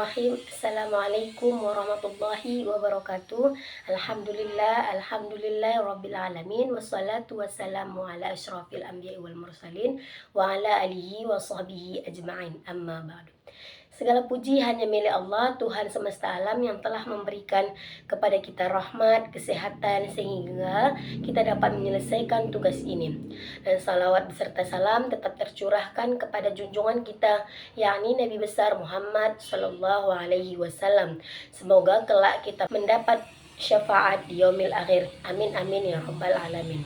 Bismillahirrahmanirrahim. Assalamualaikum warahmatullahi wabarakatuh. Alhamdulillah rabbil alamin. Wassalatu wassalamu ala asyrafil anbiya'i wal mursalin wa ala alihi wa sahbihi ajma'in. Amma ba'du. Segala puji hanya milik Allah, Tuhan semesta alam, yang telah memberikan kepada kita rahmat, kesehatan, sehingga kita dapat menyelesaikan tugas ini. Dan salawat beserta salam tetap tercurahkan kepada junjungan kita, yakni Nabi besar Muhammad Sallallahu Alaihi Wasallam. Semoga kelak kita mendapat syafaat di yaumil akhir. Amin amin ya rabbal alamin.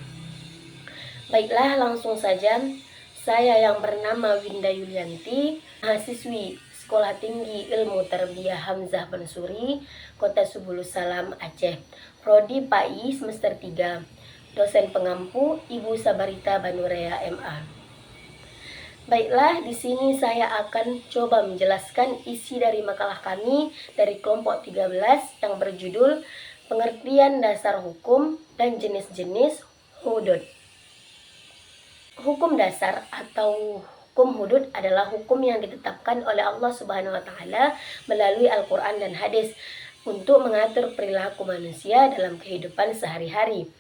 Baiklah, langsung saja. Saya yang bernama Winda Yulianti, mahasiswi Sekolah Tinggi Ilmu Tarbiyah Hamzah Bansuri, Kota Subulus Salam, Aceh. Prodi PAI semester 3. Dosen pengampu Ibu Sabarita Banurea MA. Baiklah, di sini saya akan coba menjelaskan isi dari makalah kami dari kelompok 13 yang berjudul Pengertian Dasar Hukum dan Jenis-jenis Hudud. Hukum dasar atau hukum hudud adalah hukum yang ditetapkan oleh Allah Subhanahu wa taala melalui Al-Qur'an dan hadis untuk mengatur perilaku manusia dalam kehidupan sehari-hari.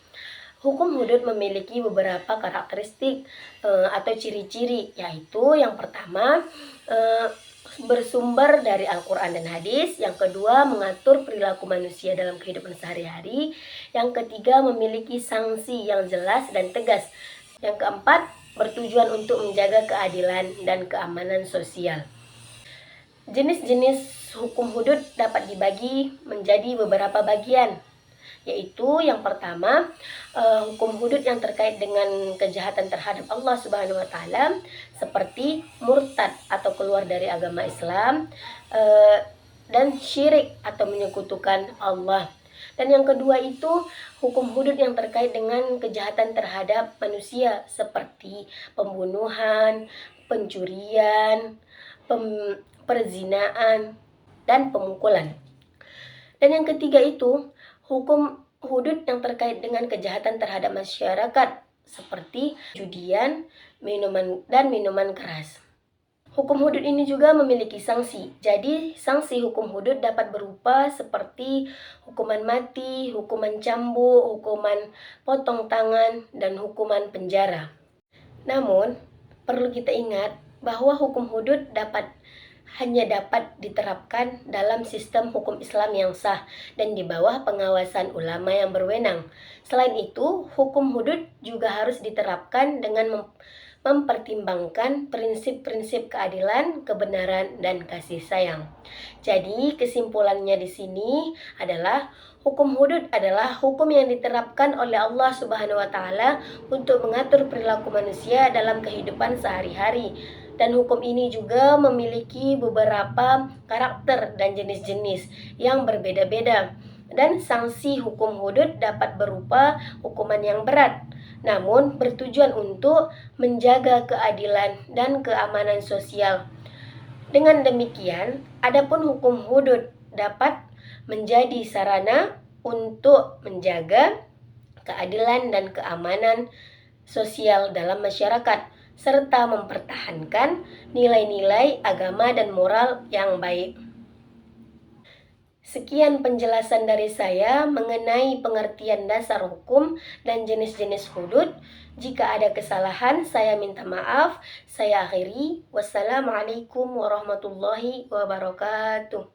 Hukum hudud memiliki beberapa karakteristik atau ciri-ciri, yaitu yang pertama bersumber dari Al-Qur'an dan hadis, yang kedua mengatur perilaku manusia dalam kehidupan sehari-hari, yang ketiga memiliki sanksi yang jelas dan tegas, yang keempat bertujuan untuk menjaga keadilan dan keamanan sosial. Jenis-jenis hukum hudud dapat dibagi menjadi beberapa bagian, yaitu yang pertama hukum hudud yang terkait dengan kejahatan terhadap Allah Subhanahu wa taala, seperti murtad atau keluar dari agama Islam, dan syirik atau menyekutukan Allah. Dan yang kedua itu hukum hudud yang terkait dengan kejahatan terhadap manusia, seperti pembunuhan, pencurian, perzinaan, dan pemukulan. Dan yang ketiga itu hukum hudud yang terkait dengan kejahatan terhadap masyarakat, seperti judian, minuman keras. Hukum hudud ini juga memiliki sanksi. Jadi, sanksi hukum hudud dapat berupa seperti hukuman mati, hukuman cambuk, hukuman potong tangan, dan hukuman penjara. Namun, perlu kita ingat bahwa hukum hudud hanya dapat diterapkan dalam sistem hukum Islam yang sah dan di bawah pengawasan ulama yang berwenang. Selain itu, hukum hudud juga harus diterapkan dengan mempertimbangkan prinsip-prinsip keadilan, kebenaran, dan kasih sayang. Jadi, kesimpulannya di sini adalah hukum hudud adalah hukum yang diterapkan oleh Allah Subhanahu wa taala untuk mengatur perilaku manusia dalam kehidupan sehari-hari. Dan hukum ini juga memiliki beberapa karakter dan jenis-jenis yang berbeda-beda. Dan sanksi hukum hudud dapat berupa hukuman yang berat, namun bertujuan untuk menjaga keadilan dan keamanan sosial. Dengan demikian, adapun hukum hudud dapat menjadi sarana untuk menjaga keadilan dan keamanan sosial dalam masyarakat, serta mempertahankan nilai-nilai agama dan moral yang baik. Sekian penjelasan dari saya mengenai pengertian dasar hukum dan jenis-jenis hudud. Jika ada kesalahan, saya minta maaf. Saya akhiri. Wassalamualaikum warahmatullahi wabarakatuh.